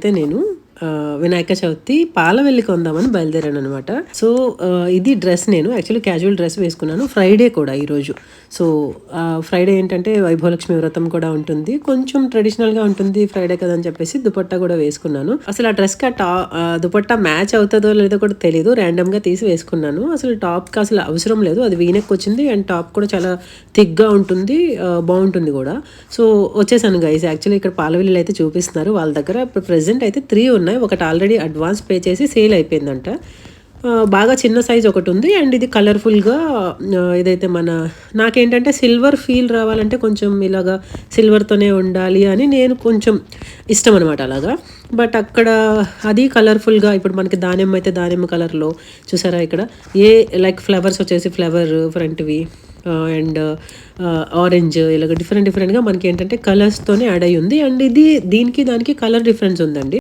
అయితే నేను వినాయక చవితి పాలవెల్లి కొందామని బయలుదేరాను అనమాట. సో ఇది డ్రెస్ నేను యాక్చువల్లీ క్యాజువల్ డ్రెస్ వేసుకున్నాను. ఫ్రైడే కూడా ఈరోజు. సో ఫ్రైడే ఏంటంటే వైభవలక్ష్మి వ్రతం కూడా ఉంటుంది. కొంచెం ట్రెడిషనల్గా ఉంటుంది ఫ్రైడే కదా అని చెప్పేసి దుపట్టా కూడా వేసుకున్నాను. అసలు ఆ డ్రెస్కి దుపట్టా మ్యాచ్ అవుతుందో లేదో కూడా తెలియదు. ర్యాండమ్గా తీసి వేసుకున్నాను. అసలు టాప్కి అసలు అవసరం లేదు. అది వీనెక్ వచ్చింది అండ్ టాప్ కూడా చాలా థిక్గా ఉంటుంది, బాగుంటుంది కూడా. సో వచ్చేసాను గైస్. యాక్చువల్లీ ఇక్కడ పాలవెల్లిలు అయితే చూపిస్తున్నారు వాళ్ళ దగ్గర. ఇప్పుడు ప్రెసెంట్ అయితే 3 ఉన్నాయి. ఒకటి ఆల్రెడీ అడ్వాన్స్ పే చేసి సేల్ అయిపోయిందంట. బాగా చిన్న సైజ్ ఒకటి ఉంది అండ్ ఇది కలర్ఫుల్గా ఇదైతే నాకేంటంటే సిల్వర్ ఫీల్ రావాలంటే కొంచెం ఇలాగా సిల్వర్తోనే ఉండాలి అని నేను కొంచెం ఇష్టం అనమాట అలాగా. బట్ అక్కడ అది కలర్ఫుల్గా ఇప్పుడు మనకి దానిమ్మ అయితే దానిమ్మ కలర్లో చూసారా ఇక్కడ లైక్ ఫ్లవర్స్ వచ్చేసి ఫ్లవర్ ఫ్రంట్వి అండ్ ఆరెంజ్ ఇలాగ డిఫరెంట్గా మనకి ఏంటంటే కలర్స్తోనే యాడ్ అయ్యి ఉంది. అండ్ ఇది దీనికి దానికి కలర్ డిఫరెన్స్ ఉందండి.